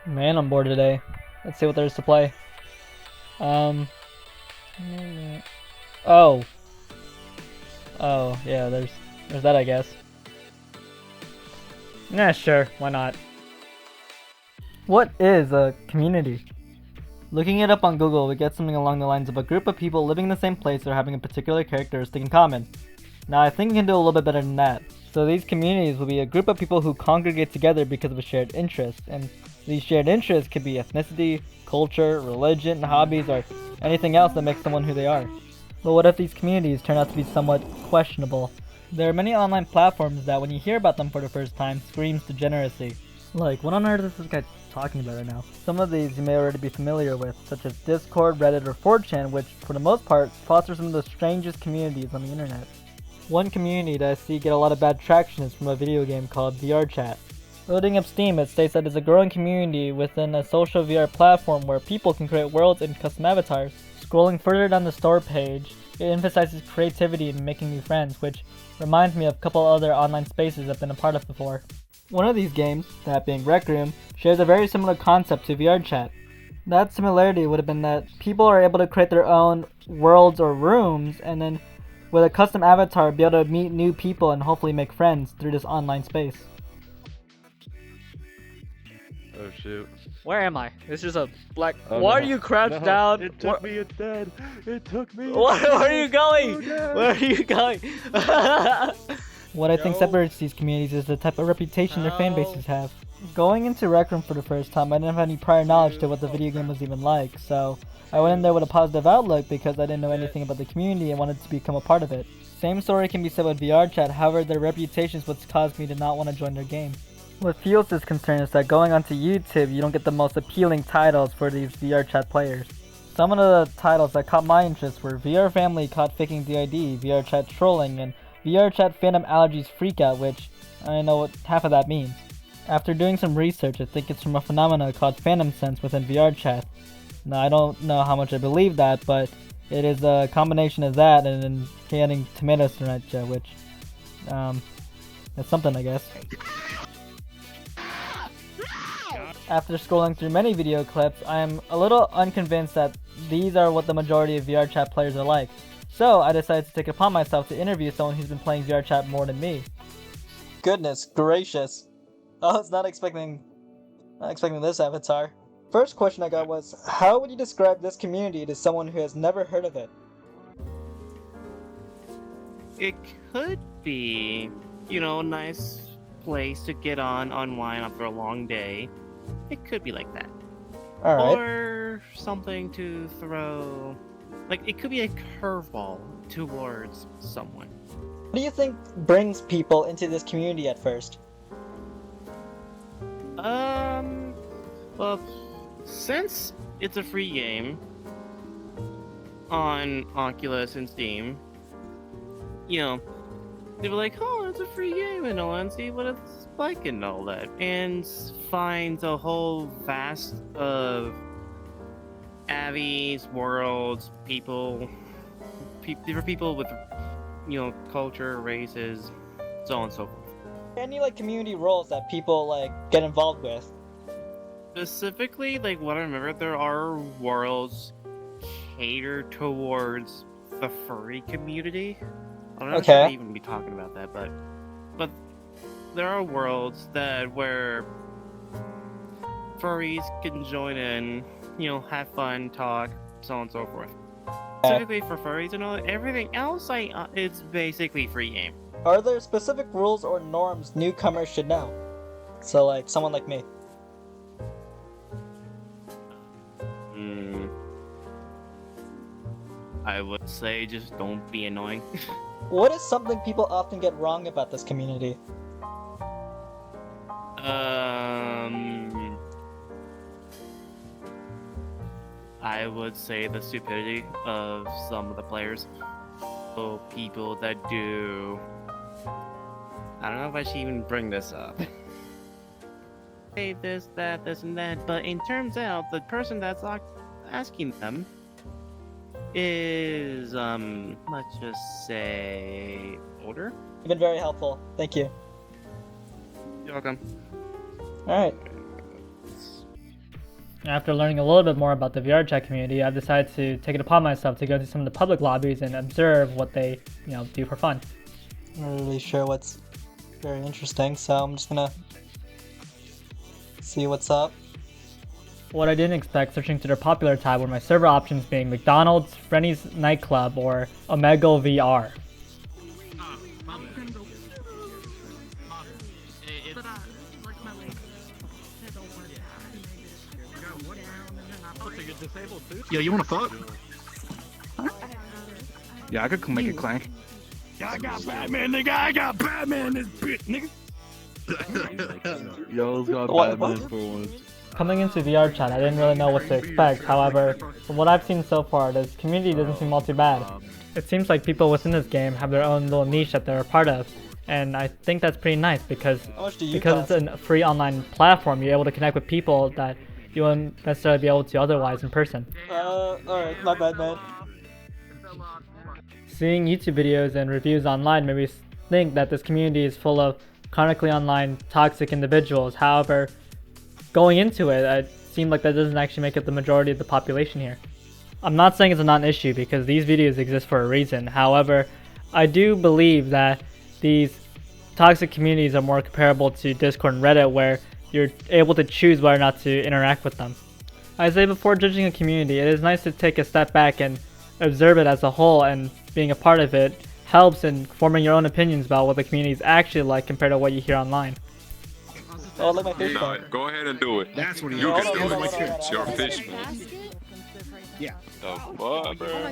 Man, I'm bored today. Let's see what there is to play. Um. Oh. Oh, yeah. There's that, I guess. Yeah, sure. Why not? What is a community? Looking it up on Google, we get something along the lines of a group of people living in the same place or having a particular characteristic in common. Now, I think we can do a little bit better than that. So these communities will be a group of people who congregate together because of a shared interest, and these shared interests could be ethnicity, culture, religion, hobbies, or anything else that makes someone who they are. But what if these communities turn out to be somewhat questionable? There are many online platforms that, when you hear about them for the first time, screams degeneracy. Like, what on earth is this guy talking about right now? Some of these you may already be familiar with, such as Discord, Reddit, or 4chan, which, for the most part, foster some of the strangest communities on the internet. One community that I see get a lot of bad traction is from a video game called VRChat. Loading up Steam, it states that it's a growing community within a social VR platform where people can create worlds and custom avatars. Scrolling further down the store page, it emphasizes creativity and making new friends, which reminds me of a couple other online spaces I've been a part of before. One of these games, that being Rec Room, shares a very similar concept to VRChat. That similarity would have been that people are able to create their own worlds or rooms, and then with a custom avatar be able to meet new people and hopefully make friends through this online space. Oh shoot. Where am I? It's just a black. Oh, Why no. are you crouched No, down? It took me instead. It took me. Where are you going? Oh, no. Where are you going? What I think Yo. separates these communities is the type of reputation their fan bases have. Going into Rec Room for the first time, I didn't have any prior knowledge to what the video game was even like, so I went in there with a positive outlook because I didn't know anything about the community and wanted to become a part of it. Same story can be said with VRChat, however their reputation is what's caused me to not want to join their game. What fuels this concern is that going onto YouTube, you don't get the most appealing titles for these VRChat players. Some of the titles that caught my interest were VR Family Caught Faking DID, VRChat Trolling, and VRChat Phantom Allergies Freakout, which I don't know what half of that means. After doing some research, I think it's from a phenomena called Phantom Sense within VRChat. Now, I don't know how much I believe that, but it is a combination of that and then getting tomatoes thrown at you, which, it's something, I guess. After scrolling through many video clips, I am a little unconvinced that these are what the majority of VRChat players are like. So I decided to take it upon myself to interview someone who's been playing VRChat more than me. Goodness gracious. I was not expecting this avatar. First question I got was, how would you describe this community to someone who has never heard of it? It could be, a nice place to get on, unwind after a long day. It could be like that. Alright. Or something to throw. Like, it could be a curveball towards someone. What do you think brings people into this community at first? Well, since it's a free game on Oculus and Steam, they were like, oh, it's a free game and all, and see what it's like and all that. And finds a whole vast of avies, worlds, people, different people with, culture, races, so on and so forth. Any community roles that people get involved with? Specifically, what I remember, there are worlds catered towards the furry community. I'm not sure if I even be talking about that, but there are worlds where furries can join in, have fun, talk, so on and so forth. Specifically for furries and all, everything else, it's basically free game. Are there specific rules or norms newcomers should know? So, someone like me. I would say just don't be annoying. What is something people often get wrong about this community? I would say the stupidity of some of the players. So people that do... I don't know if I should even bring this up. Say this, that, this, and that, but it turns out the person that's asking them is, let's just say, older? You've been very helpful. Thank you. You're welcome. Alright. After learning a little bit more about the VR chat community, I've decided to take it upon myself to go to some of the public lobbies and observe what they, do for fun. I'm not really sure what's very interesting, so I'm just gonna see what's up. What I didn't expect searching through their popular tab were my server options being McDonald's, Frenny's Nightclub, or Omegle VR. Yo, you wanna fuck? Yeah, I could make it clank. Yeah, I got Batman, nigga. I got Batman, this bitch, nigga. Yo's got What? Batman for once. Coming into VR chat, I didn't really know what to expect. However, from what I've seen so far, this community doesn't seem all too bad. It seems like people within this game have their own little niche that they're a part of, and I think that's pretty nice because How much do you it's a free online platform, you're able to connect with people that you wouldn't necessarily be able to otherwise in person. Alright, my bad, man. Seeing YouTube videos and reviews online made me think that this community is full of chronically online toxic individuals. However, going into it, it seemed like that doesn't actually make up the majority of the population here. I'm not saying it's a non-issue because these videos exist for a reason. However, I do believe that these toxic communities are more comparable to Discord and Reddit, where you're able to choose whether or not to interact with them. I say before judging a community, it is nice to take a step back and observe it as a whole, and being a part of it helps in forming your own opinions about what the community is actually like compared to what you hear online. Oh, look, my fish Nah, tank. go ahead and do it. That's what he You is. can do Hold on, it. hold on, It's your hold on. fish, man. Yeah. The what, bro?